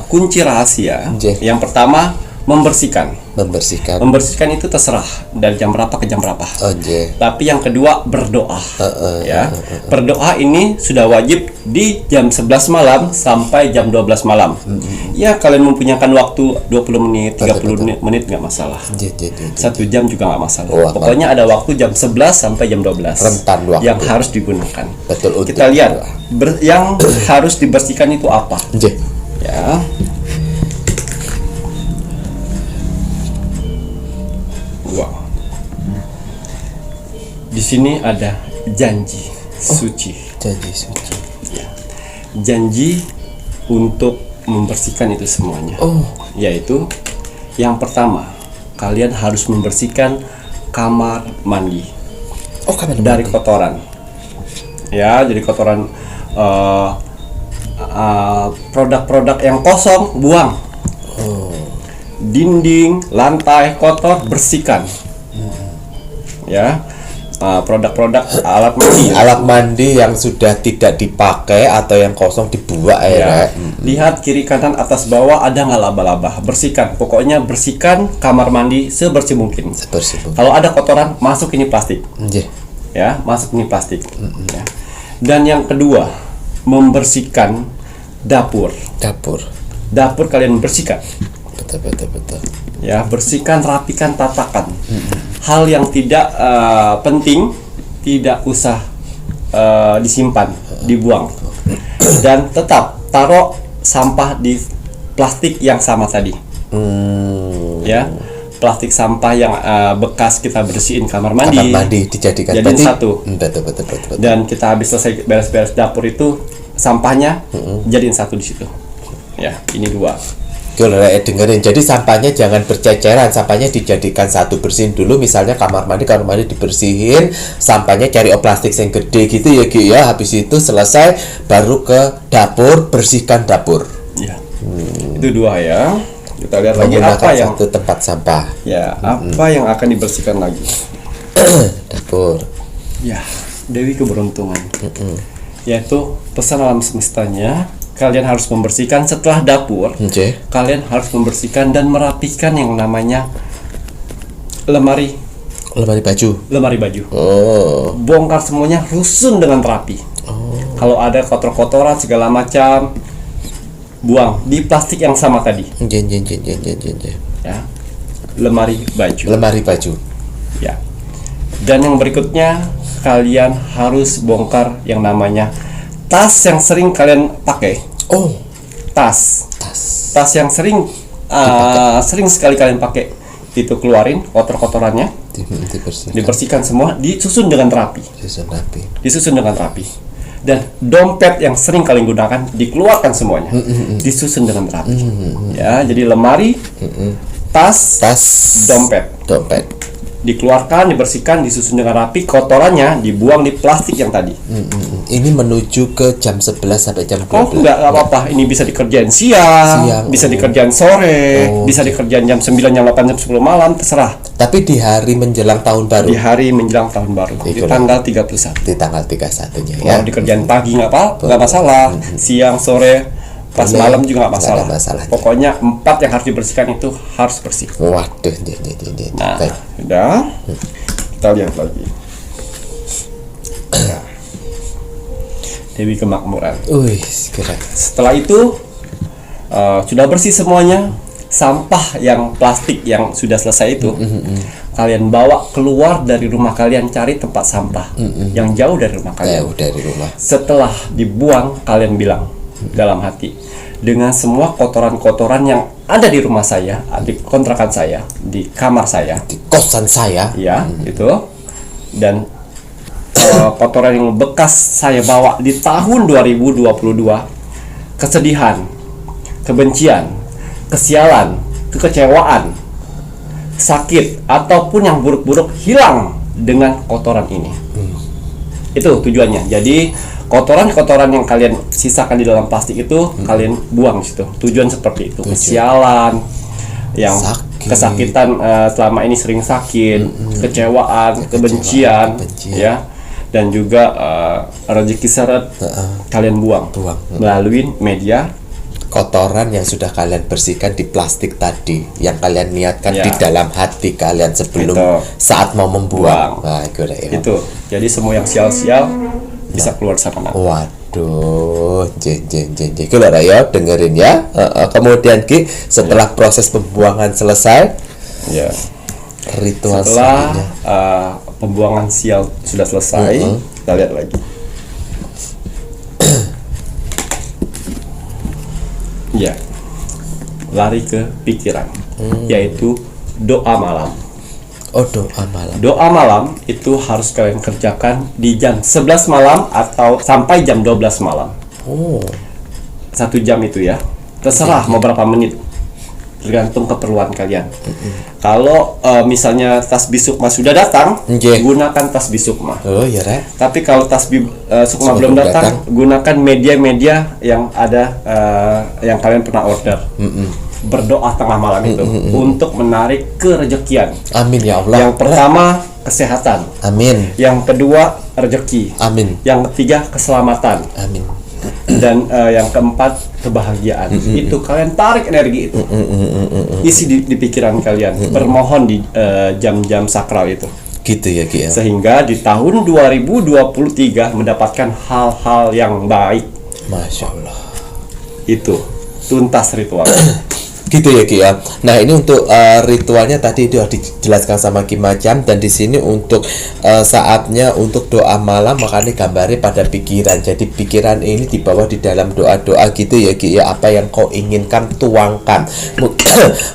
kunci rahasia. Yang pertama membersihkan. Membersihkan itu terserah dari jam berapa ke jam berapa. Tapi yang kedua berdoa. Berdoa ini sudah wajib di jam 11 malam sampai jam 12 malam. Ya, kalian mempunyakan waktu 20 menit, 30 menit nggak masalah. 1 jam juga nggak masalah. Pokoknya ada waktu jam 11 sampai jam 12. Rentan waktu yang harus digunakan. Betul. Kita lihat yang harus dibersihkan itu apa. Ya. Wow. Di sini ada janji suci. Janji suci. Ya. Janji untuk membersihkan itu semuanya. Yaitu yang pertama, kalian harus membersihkan kamar mandi. Dari kotoran. Ya, jadi kotoran produk-produk yang kosong buang. Dinding, lantai kotor bersihkan. Ya, produk-produk alat mandi yang sudah tidak dipakai atau yang kosong dibuang ya. Lihat kiri kanan atas bawah ada nggak laba-laba, bersihkan. Pokoknya bersihkan kamar mandi sebersih mungkin. Kalau ada kotoran, masuk ini plastik. Ya, masuk ini plastik. Ya. Dan yang kedua, membersihkan dapur kalian bersihkan. Betul. Ya, bersihkan, rapikan, tatakan. Hal yang tidak penting tidak usah disimpan. dibuang. Dan tetap taruh sampah di plastik yang sama tadi. Ya, plastik sampah yang bekas kita bersihin kamar mandi dijadikan jadiin satu. Betul. Dan kita habis selesai beres-beres dapur itu sampahnya jadiin satu di situ. Ya, ini 2. Dengerin, jadi sampahnya jangan berceceran, sampahnya dijadikan satu, bersihin dulu, misalnya kamar mandi dibersihin, sampahnya cari plastik yang gede gitu ya Ki ya, habis itu selesai baru ke dapur, bersihkan dapur. Ya, itu 2 ya. Kita lihat lagi Menggunakan apa yang satu tempat sampah. ya apa yang akan dibersihkan lagi. Dapur. Ya, Dewi keberuntungan. Yaitu pesan alam semestanya, kalian harus membersihkan setelah dapur. Kalian harus membersihkan dan merapikan yang namanya lemari baju. Bongkar semuanya, rusun dengan rapi. Kalau ada kotor-kotoran segala macam, buang di plastik yang sama tadi. Ya, lemari baju. Ya. Dan yang berikutnya, kalian harus bongkar yang namanya tas yang sering kalian pakai. Tas yang sering sekali kalian pakai, itu keluarin kotor-kotorannya, dibersihkan semua, disusun dengan rapi. Dan dompet yang sering kalian gunakan, dikeluarkan semuanya, disusun dengan rapi. Ya, jadi lemari, tas, dompet dikeluarkan, dibersihkan, disusun dengan rapi, kotorannya dibuang di plastik yang tadi. Ini menuju ke jam 11 sampai jam 12. Enggak apa-apa. Ini bisa dikerjain siang. Bisa dikerjain sore, bisa dikerjain jam 9, jam 8, jam 10 malam, terserah. Tapi di hari menjelang tahun baru. Di hari menjelang tahun baru. Di tanggal 31. Di tanggal 31-nya ya. Kalau dikerjain pagi enggak masalah. Siang, sore, pas malam juga nggak masalah. Pokoknya 4 yang harus dibersihkan itu harus bersih. Waduh, nah, udah. Kita lihat lagi. Nah. Dewi kemakmuran. Keren. Setelah itu sudah bersih semuanya, sampah yang plastik yang sudah selesai itu, kalian bawa keluar dari rumah kalian, cari tempat sampah yang jauh dari rumah kalian. Setelah dibuang, kalian bilang dalam hati, dengan semua kotoran-kotoran yang ada di rumah saya, di kontrakan saya, di kamar saya, di kosan saya, ya, itu, dan kotoran yang bekas saya bawa di tahun 2022, kesedihan, kebencian, kesialan, kekecewaan, sakit, ataupun yang buruk-buruk hilang dengan kotoran ini. Itu tujuannya. Jadi kotoran-kotoran yang kalian sisakan di dalam plastik itu kalian buang di situ. Tujuan seperti itu. Kesialan, yang kesakitan selama ini sering sakit, kekecewaan, kebencian, ya, dan juga rezeki seret kalian buang melalui media. Kotoran yang sudah kalian bersihkan di plastik tadi, yang kalian niatkan di dalam hati kalian sebelum saat mau membuang. Nah, itu. Jadi semua yang sial-sial bisa keluar sana. Waduh, Kalau ya dengerin ya. Kemudian Ki, setelah proses pembuangan selesai, ya, ritual setelah pembuangan sial sudah selesai, kita lihat lagi. Ya, lari ke pikiran, yaitu doa malam. Doa malam itu harus kalian kerjakan di jam 11 malam atau sampai jam 12 malam. 1 jam itu ya, terserah mau berapa menit, tergantung keperluan kalian. Kalau misalnya tasbih sukma sudah datang, gunakan tasbih sukma. Tapi kalau tasbih sukma belum datang, gunakan media-media yang ada, yang kalian pernah order. Berdoa tengah malam itu untuk menarik kerejekian. Amin ya Allah. Yang pertama kesehatan. Amin. Yang kedua rezeki. Amin. Yang ketiga keselamatan. Amin. Dan yang keempat kebahagiaan. Itu kalian tarik energi itu, isi di pikiran kalian, bermohon di jam-jam sakral itu. Gitu ya Ki. Sehingga di tahun 2023 mendapatkan hal-hal yang baik. Masya Allah. Itu tuntas ritual. Gitu ya Ki ya. Nah ini untuk ritualnya tadi sudah dijelaskan sama Ki Macan, dan di sini untuk saatnya untuk doa malam, makanya gambarnya pada pikiran. Jadi pikiran ini dibawa di dalam doa-doa gitu ya Ki ya. Apa yang kau inginkan tuangkan.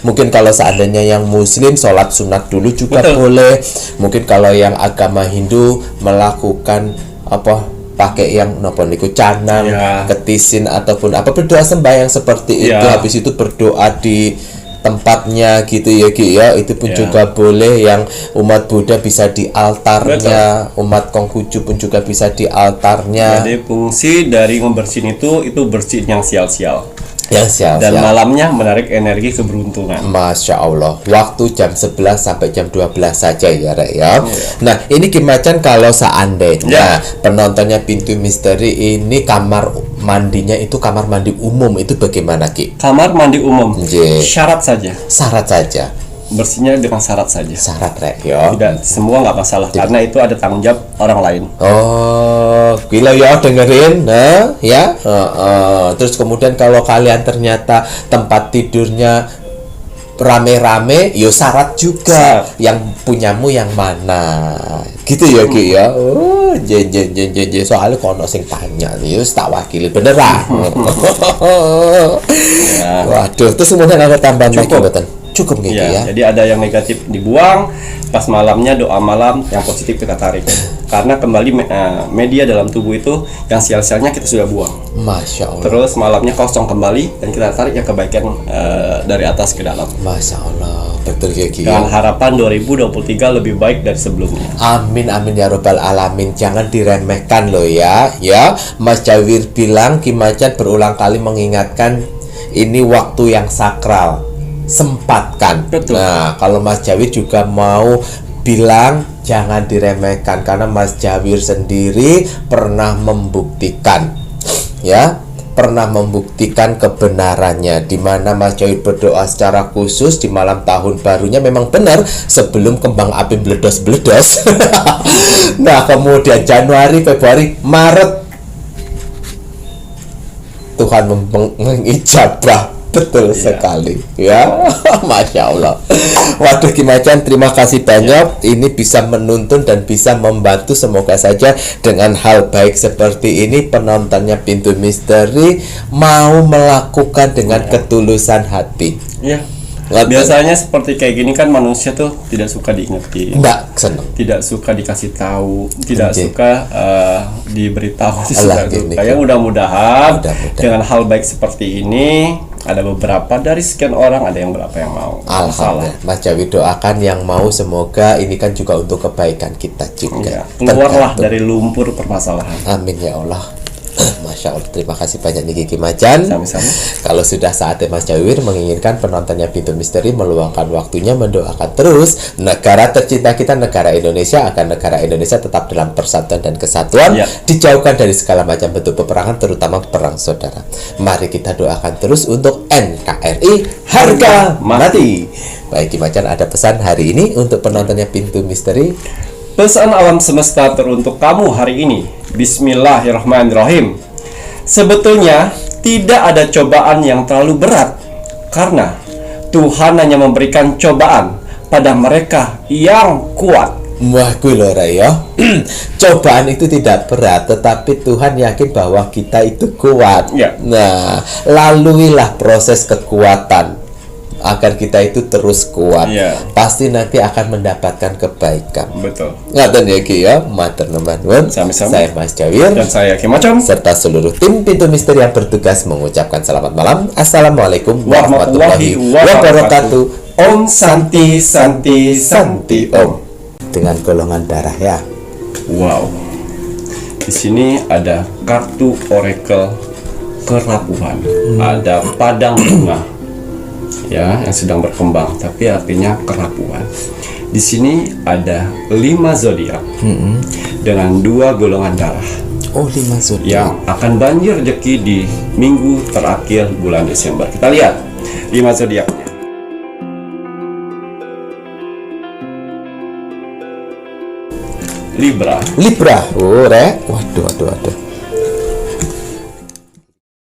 Mungkin kalau seandainya yang Muslim sholat sunat dulu juga boleh. Mungkin kalau yang agama Hindu melakukan pakai yang niku canang, ketisin ataupun apa, berdoa sembahyang seperti itu. Habis itu berdoa di tempatnya gitu ya Ki ya. Itu pun juga boleh. Yang umat Buddha bisa di altarnya, umat Konghucu pun juga bisa di altarnya. Jadi fungsi dari membersihin itu bersih yang sial-sial. Dan siap. malamnya menarik energi keberuntungan. Masya Allah. Waktu jam 11 sampai jam 12 saja ya Rek ya. Nah ini Ki Macan, kalau seandainya penontonnya Pintu Misteri ini kamar mandinya itu kamar mandi umum, itu bagaimana Ki? Kamar mandi umum. Syarat saja. Syarat saja. Bersihnya dengan syarat saja. Syarat Rek ya. Tidak semua nggak masalah, karena itu ada tanggung jawab orang lain. Oh, gila ya, dengerin. Nah, ya. Terus kemudian kalau kalian ternyata tempat tidurnya rame-rame, yo syarat juga. Yang punyamu yang mana? Gitu ya Ki ya. Oh, soalnya kono sing tanya nih, tak wakili beneran. Waduh, terus kemudian ada tambahan lagi betul. Cukup gitu ya. Jadi ada yang negatif dibuang, pas malamnya doa malam, yang positif kita tarik. Karena kembali media dalam tubuh itu yang sial-sialnya kita sudah buang. Masya Allah. Terus malamnya kosong kembali dan kita tarik yang kebaikan dari atas ke dalam. Masya Allah, betul ya Ki. Dengan harapan 2023 lebih baik dari sebelumnya. Amin amin ya robbal alamin. Jangan diremehkan loh ya. Ya, Mas Jawir bilang, Ki Macan berulang kali mengingatkan ini waktu yang sakral. Sempatkan. Betul. Nah, kalau Mas Jawir juga mau bilang jangan diremehkan, karena Mas Jawir sendiri pernah membuktikan, ya, pernah membuktikan kebenarannya, di mana Mas Jawir berdoa secara khusus di malam tahun barunya memang benar sebelum kembang api meledos-meledos. Nah, kemudian Januari, Februari, Maret Tuhan mengijabah. Betul sekali ya. Masya Allah. Waduh Ki Macan, terima kasih banyak. Ini bisa menuntun dan bisa membantu. Semoga saja dengan hal baik seperti ini penontonnya Pintu Misteri mau melakukan dengan ketulusan hati. Biasanya seperti kayak gini kan manusia tuh tidak suka diingetin, tidak suka dikasih tahu, tidak suka diberitahu, tidak suka. Yang mudah-mudahan dengan hal baik seperti ini, ada beberapa dari sekian orang, ada yang berapa yang mau. Alhamdulillah. Mas Jawi doakan yang mau, semoga ini kan juga untuk kebaikan kita juga. Keluarlah dari lumpur permasalahan. Amin ya Allah. Masya Allah, terima kasih banyak nih Ki Macan. Sama-sama. Kalau sudah saatnya Mas Jawir menginginkan penontonnya Pintu Misteri meluangkan waktunya mendoakan terus negara tercinta kita, negara Indonesia, agar negara Indonesia tetap dalam persatuan dan kesatuan, dijauhkan dari segala macam bentuk peperangan, terutama perang saudara. Mari kita doakan terus untuk NKRI harga mati. Baik Ki Macan, ada pesan hari ini untuk penontonnya Pintu Misteri? Pesan alam semesta teruntuk kamu hari ini. Bismillahirrahmanirrahim. Sebetulnya tidak ada cobaan yang terlalu berat, karena Tuhan hanya memberikan cobaan pada mereka yang kuat. Wah, gue loh ya. Cobaan itu tidak berat, tetapi Tuhan yakin bahwa kita itu kuat. Nah, laluilah proses kekuatan agar kita itu terus kuat. Pasti nanti akan mendapatkan kebaikan. Betul. Ngaten ya Ki ya, matur nuwun. Saya Mas Jawir dan saya Ki Macan serta seluruh tim Pintu Misteri yang bertugas mengucapkan selamat malam. Assalamualaikum warahmatullahi wabarakatuh. Om Santi Santi Santi Om. Dengan golongan darah ya. Wow. Di sini ada kartu oracle kerapuhan. Ada padang bunga. Ya, yang sedang berkembang, tapi artinya kerapuhan. Di sini ada 5 zodiak dengan 2 golongan darah. Oh, 5 zodiak yang akan banjir rezeki di minggu terakhir bulan Desember. Kita lihat 5 zodiaknya. Libra. Oh, Rek. Waduh.